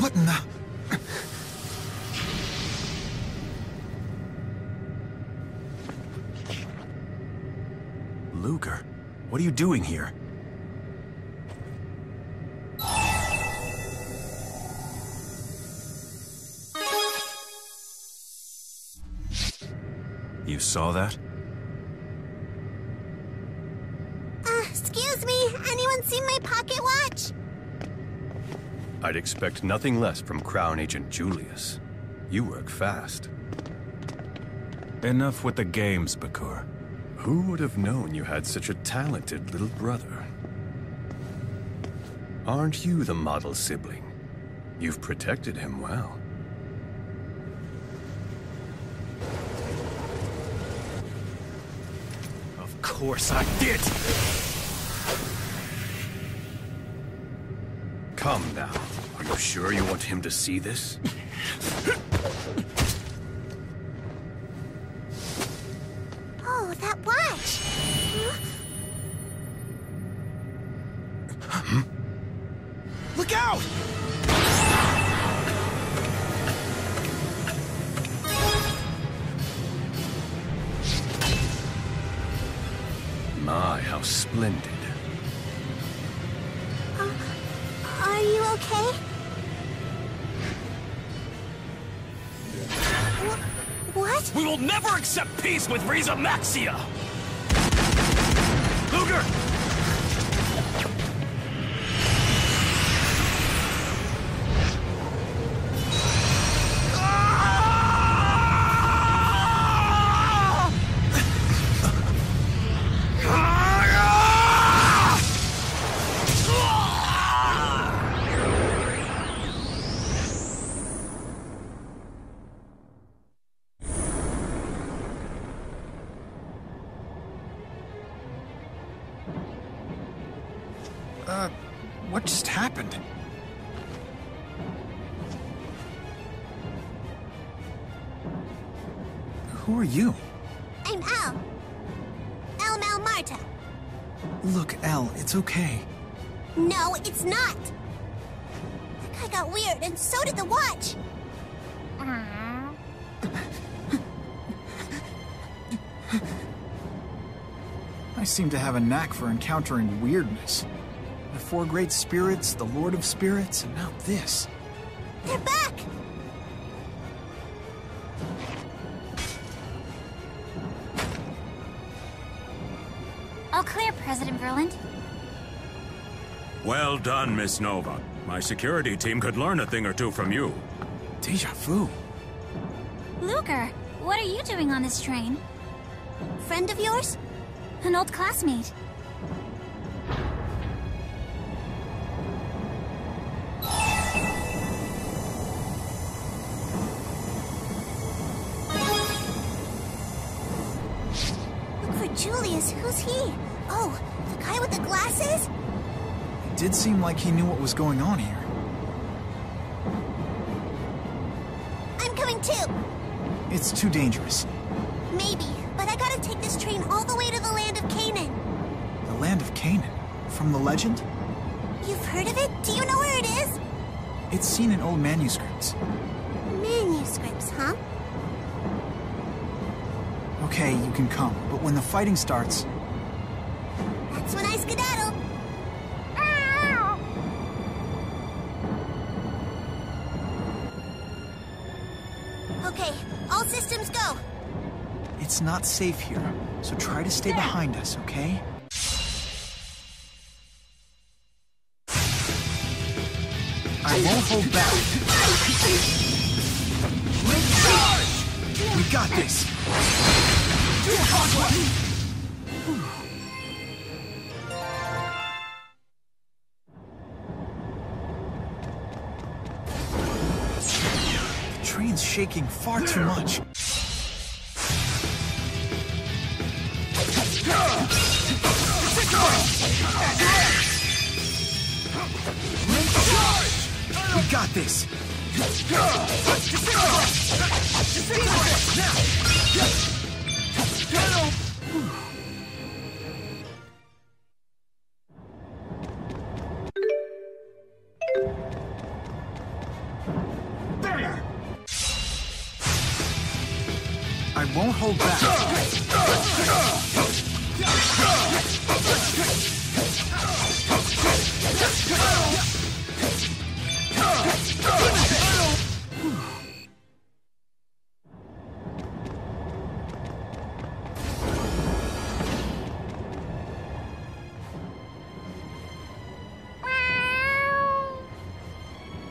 What in the... Luger, what are you doing here? You saw that? Excuse me, anyone seen my pocket watch? I'd expect nothing less from Crown Agent Julius. You work fast. Enough with the games, Bakura. Who would have known you had such a talented little brother? Aren't you the model sibling? You've protected him well. Of course I did! Come now. Are you sure you want him to see this? Oh, that watch! Huh? Look out! My, how splendid. Are you okay? What? We will never accept peace with Riza Maxia! Luger! What just happened? Who are you? I'm El. El Malmarta. Look, El, it's okay. No, it's not. That guy got weird, and so did the watch. I seem to have a knack for encountering weirdness. The four great spirits, the Lord of Spirits, and now this. They're back! All clear, President Verland. Well done, Miss Nova. My security team could learn a thing or two from you. Deja vu. Luger, what are you doing on this train? Friend of yours? An old classmate. Look for Julius. Who's he? Oh, the guy with the glasses? It did seem like he knew what was going on here. I'm coming too. It's too dangerous. Maybe, but I gotta take this train all the way to the land of Canaan. The land of Canaan? From the legend? You've heard of it? Do you know where it is? It's seen in old manuscripts. Manuscripts, huh? Okay, you can come, but when the fighting starts... That's when I skedaddle. Okay, all systems go. It's not safe here, so try to stay behind us, okay? I won't hold back. We got this. The train's shaking far too much. We got this! I won't hold back.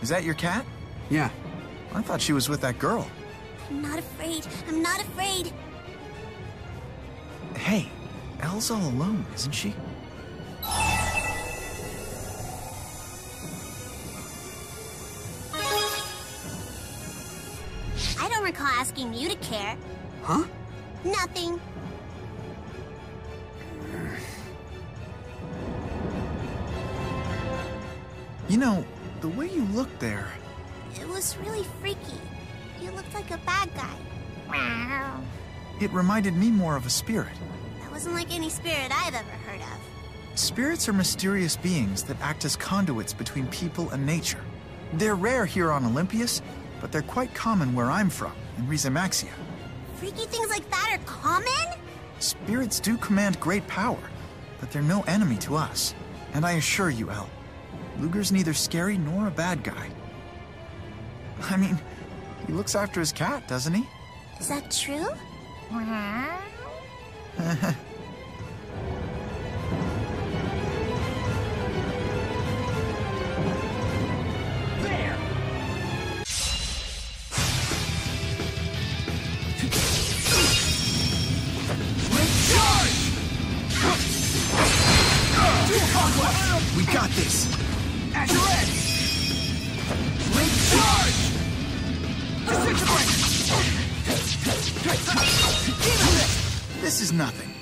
Is that your cat? Yeah. I thought she was with that girl. I'm not afraid. I'm not afraid. Hey, Elle's all alone, isn't she? I don't recall asking you to care. Huh? Nothing. You know, the way you looked there... It was really freaky. You looked like a bad guy. It reminded me more of a spirit. That wasn't like any spirit I've ever heard of. Spirits are mysterious beings that act as conduits between people and nature. They're rare here on Olympius, but they're quite common where I'm from, in Rizamaxia. Freaky things like that are common? Spirits do command great power, but they're no enemy to us. And I assure you, Elle, Luger's neither scary nor a bad guy. I mean, he looks after his cat, doesn't he? Is that true? We got this! At your edge! Link charge! Disintegrate! This is nothing.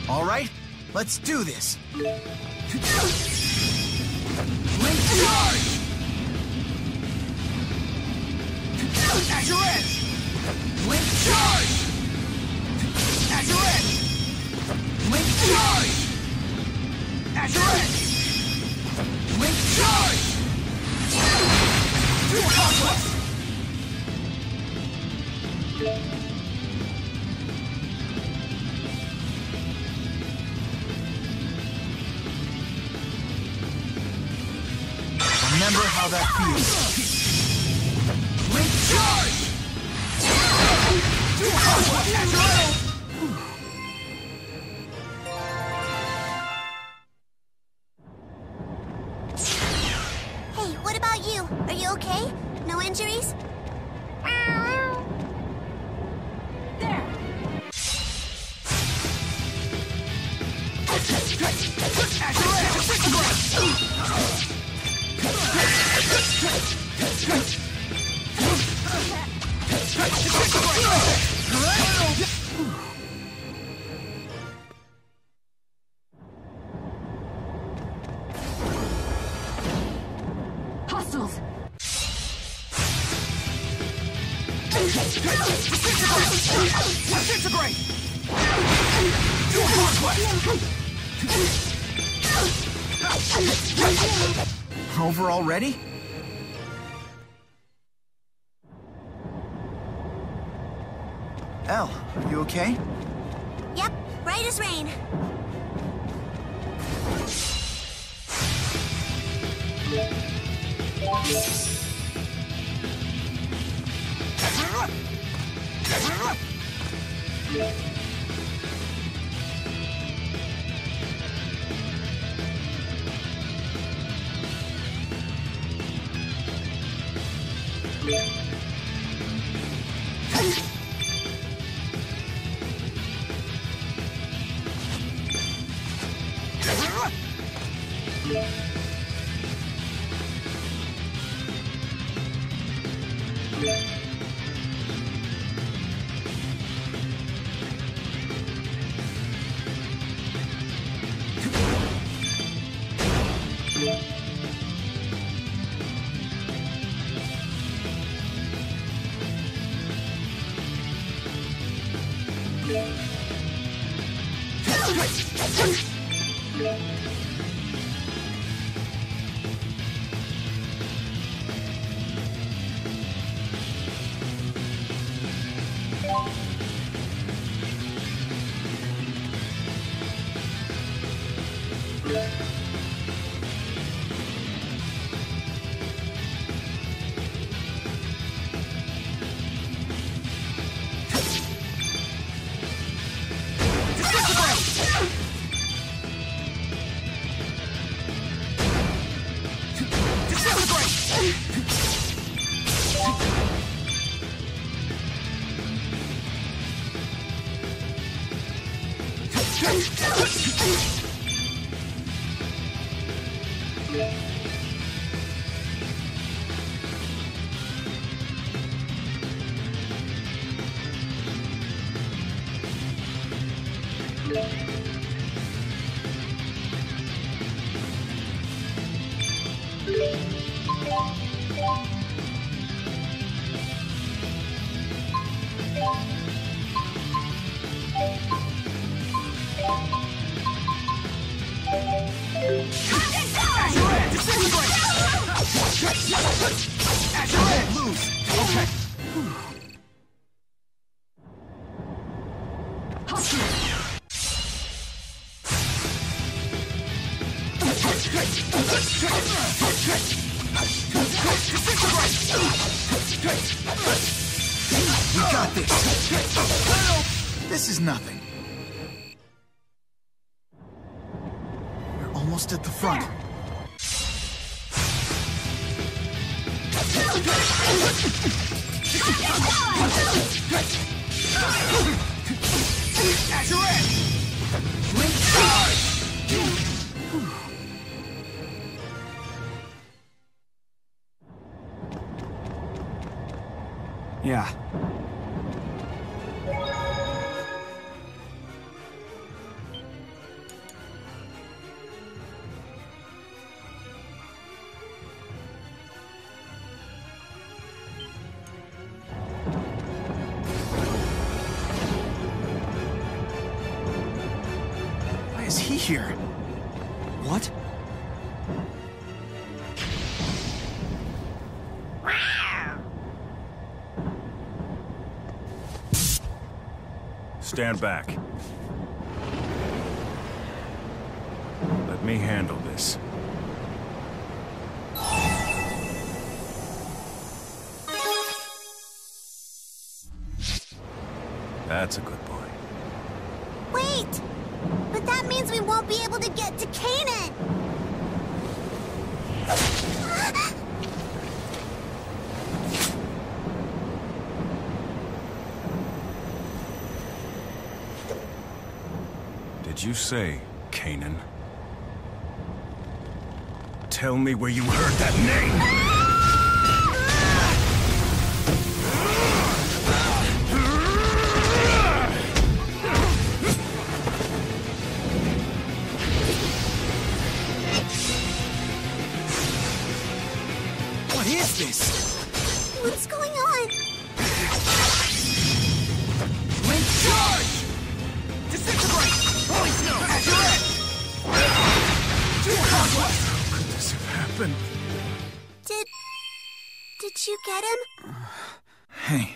All right, let's do this. Link charge! At your edge! Link charge! At your edge! Link charge! At your edge! Link charge! To conquest! Remember how that feels. Link charge! To conquest! At your edge! Hey, what about you? Are you okay? No injuries? At your edge! Disintegrate! Hostiles! Disintegrate! To conquest! Over already? Elle, are you okay? Yep, right as rain. We got this. This is nothing. We're almost at the front. At your end! Link charge! Yeah. Why is he here? What? Stand back. Let me handle this. That's a good boy. Wait! But that means we won't be able to get to Kanan! Did you say Kanan? Tell me where you heard that name! What is this? What's going on? Link charge! Disintegrate! Holy snow! At your end! Conquest! How could this have happened? Did you get him? Hey.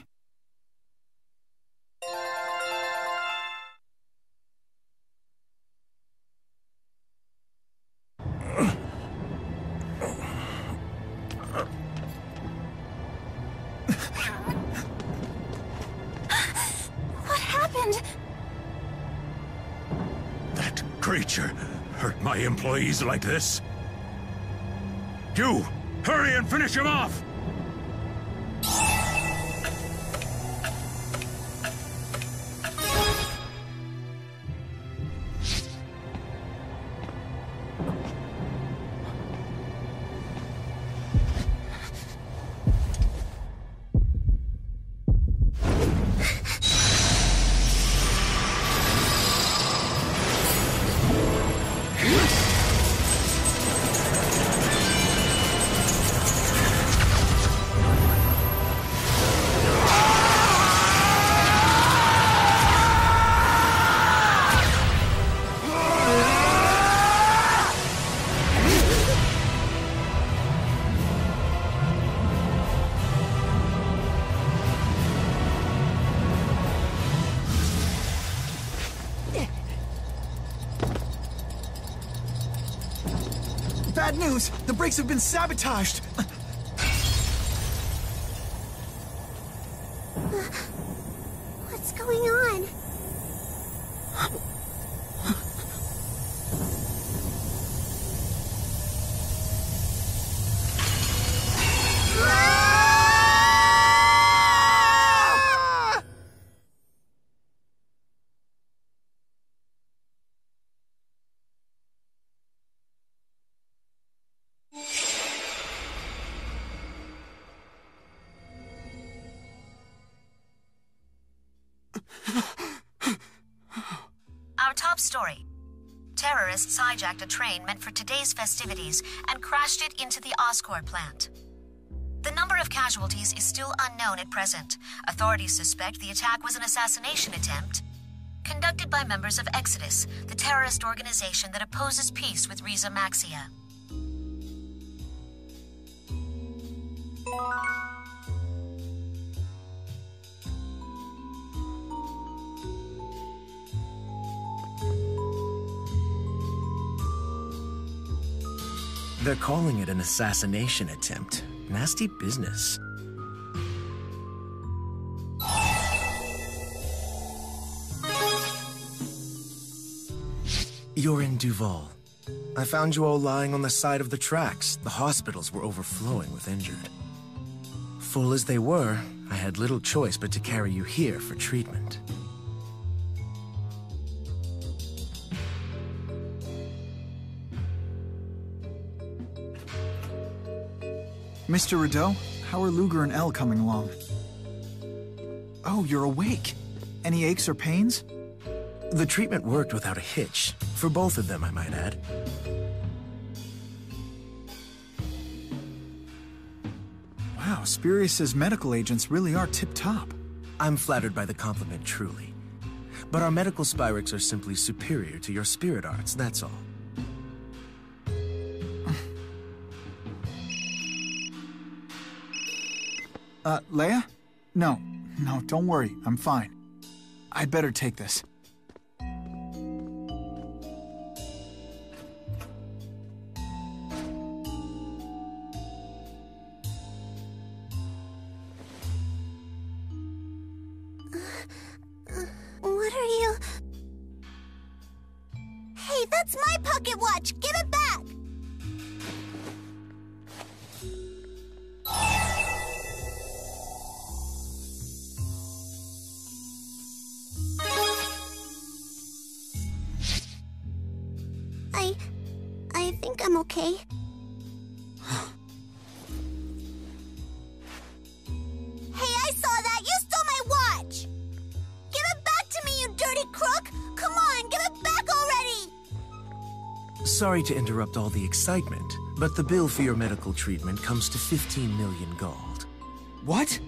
What happened? That creature hurt my employees like this? You! Hurry and finish him off! Bad news! The brakes have been sabotaged! What's going on? Our top story. Terrorists hijacked a train meant for today's festivities and crashed it into the Oscorp plant. The number of casualties is still unknown at present. Authorities suspect the attack was an assassination attempt conducted by members of Exodus, the terrorist organization that opposes peace with Riza Maxia. They're calling it an assassination attempt. Nasty business. You're in Duval. I found you all lying on the side of the tracks. The hospitals were overflowing with injured. Full as they were, I had little choice but to carry you here for treatment. Mr. Rideau, how are Luger and Elle coming along? Oh, you're awake. Any aches or pains? The treatment worked without a hitch. For both of them, I might add. Wow, Spurious' medical agents really are tip-top. I'm flattered by the compliment, truly. But our medical Spyrix are simply superior to your spirit arts, that's all. Leia? No, don't worry, I'm fine. I'd better take this. What are you... Hey, that's my pocket watch! Give it back! I think I'm okay. Hey, I saw that! You stole my watch! Give it back to me, you dirty crook! Come on, give it back already! Sorry to interrupt all the excitement, but the bill for your medical treatment comes to 15 million gold. What?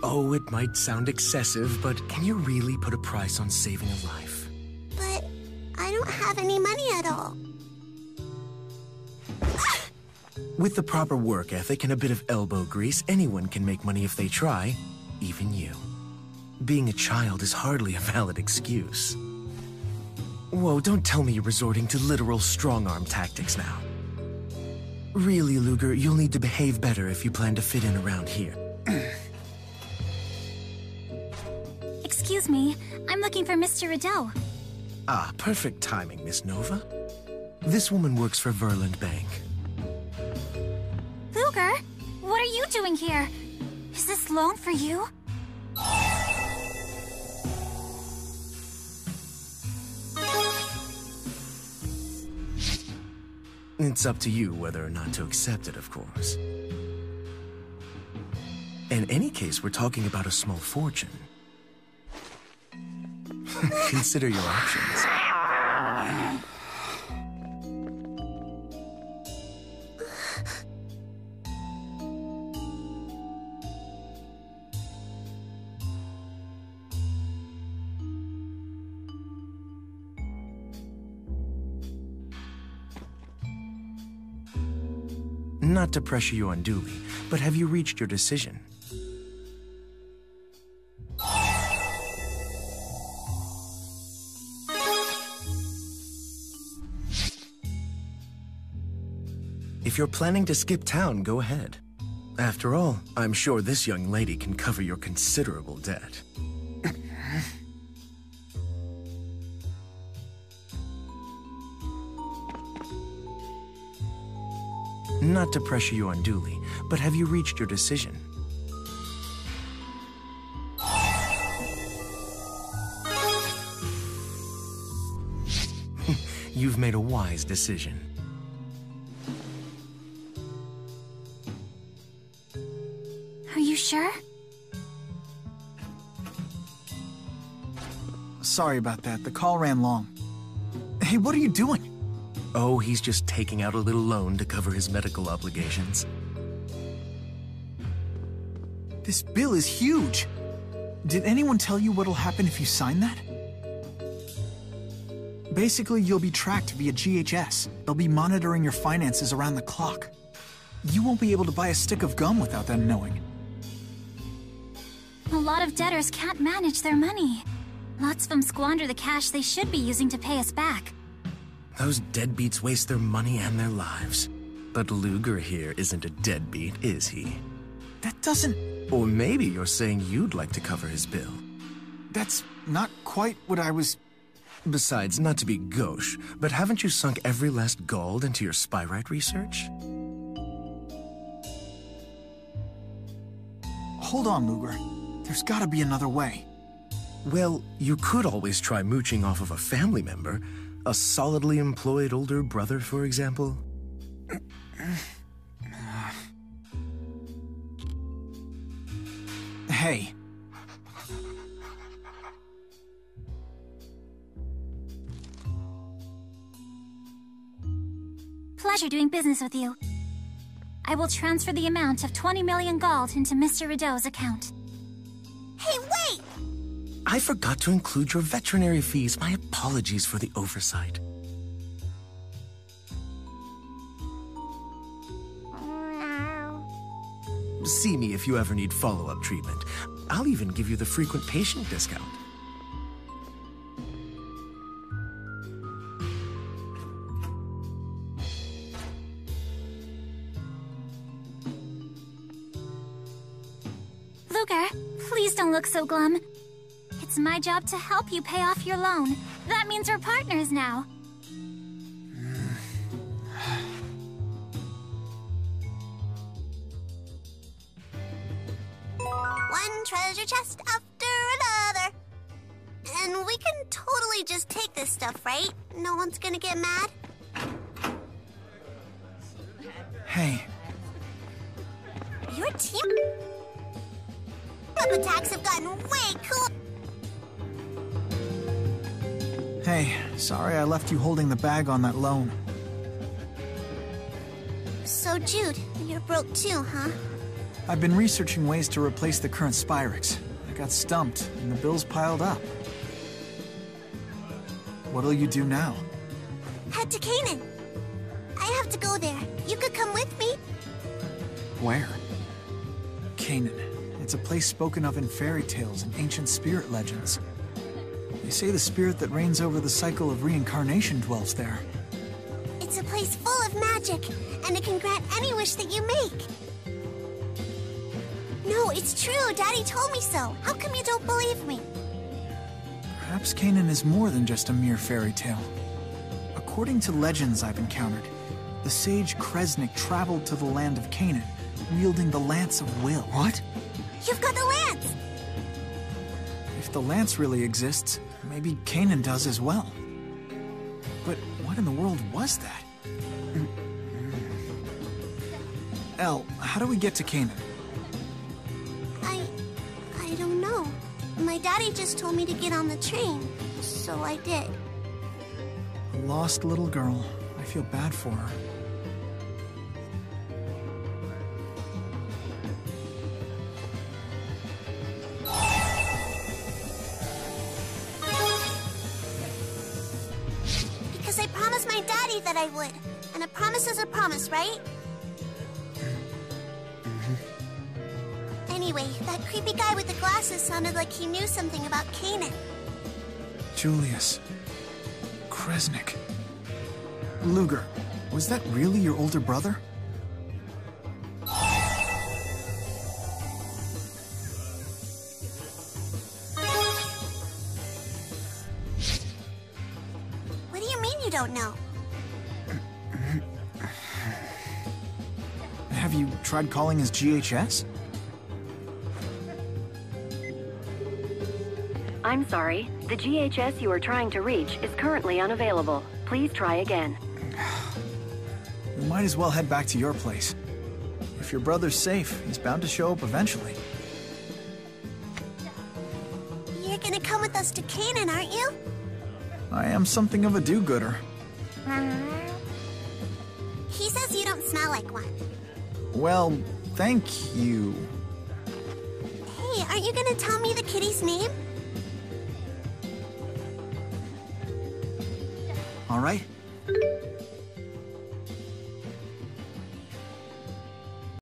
Oh, it might sound excessive, but can you really put a price on saving a life? But I don't have any money at all. With the proper work ethic and a bit of elbow grease, anyone can make money if they try, even you. Being a child is hardly a valid excuse. Whoa, don't tell me you're resorting to literal strong-arm tactics now. Really, Luger, you'll need to behave better if you plan to fit in around here. Excuse me, I'm looking for Mr. Rideau. Ah, perfect timing, Miss Nova. This woman works for Verland Bank. Luger, what are you doing here? Is this loan for you? It's up to you whether or not to accept it, of course. In any case, we're talking about a small fortune. Consider your options. Not to pressure you unduly, but have you reached your decision? If you're planning to skip town, go ahead. After all, I'm sure this young lady can cover your considerable debt. Not to pressure you unduly, but have you reached your decision? You've made a wise decision. Are you sure? Sorry about that. The call ran long. Hey, what are you doing? Oh, he's just taking out a little loan to cover his medical obligations. This bill is huge. Did anyone tell you what'll happen if you sign that? Basically, you'll be tracked via GHS. They'll be monitoring your finances around the clock. You won't be able to buy a stick of gum without them knowing. A lot of debtors can't manage their money. Lots of them squander the cash they should be using to pay us back. Those deadbeats waste their money and their lives. But Luger here isn't a deadbeat, is he? That doesn't... Or maybe you're saying you'd like to cover his bill. That's not quite what I was... Besides, not to be gauche, but haven't you sunk every last gold into your Spyrite research? Hold on, Luger. There's gotta be another way. Well, you could always try mooching off of a family member. A solidly employed older brother, for example. Hey. Pleasure doing business with you. I will transfer the amount of 20 million gold into Mr. Rideau's account. Hey, wait! I forgot to include your veterinary fees. My apologies for the oversight. See me if you ever need follow-up treatment. I'll even give you the frequent patient discount. Luger, please don't look so glum. It's my job to help you pay off your loan. That means we're partners now. One treasure chest after another. And we can totally just take this stuff, right? No one's gonna get mad? Hey. Your team up attacks have gotten way cool. Hey, sorry I left you holding the bag on that loan. So, Jude, you're broke too, huh? I've been researching ways to replace the current Spyrix. I got stumped, and the bills piled up. What'll you do now? Head to Canaan. I have to go there. You could come with me. Where? Canaan. It's a place spoken of in fairy tales and ancient spirit legends. They say the spirit that reigns over the cycle of reincarnation dwells there. It's a place full of magic, and it can grant any wish that you make. No, it's true. Daddy told me so. How come you don't believe me? Perhaps Canaan is more than just a mere fairy tale. According to legends I've encountered, the sage Kresnik traveled to the land of Canaan, wielding the Lance of Will. What? You've got the lance! If the lance really exists, maybe Canaan does as well. But what in the world was that? Elle, how do we get to Canaan? I don't know. My daddy just told me to get on the train, so I did. A lost little girl. I feel bad for her. Because I promised my daddy that I would. And a promise is a promise, right? Anyway, that creepy guy with the glasses sounded like he knew something about Canaan. Julius. Kresnik. Luger, was that really your older brother? mean you don't know? Have you tried calling his GHS? I'm sorry. The GHS you are trying to reach is currently unavailable. Please try again. We might as well head back to your place. If your brother's safe, he's bound to show up eventually. You're gonna come with us to Canaan, aren't you? I am something of a do-gooder. He says you don't smell like one. Well, thank you. Hey, aren't you gonna tell me the kitty's name? All right,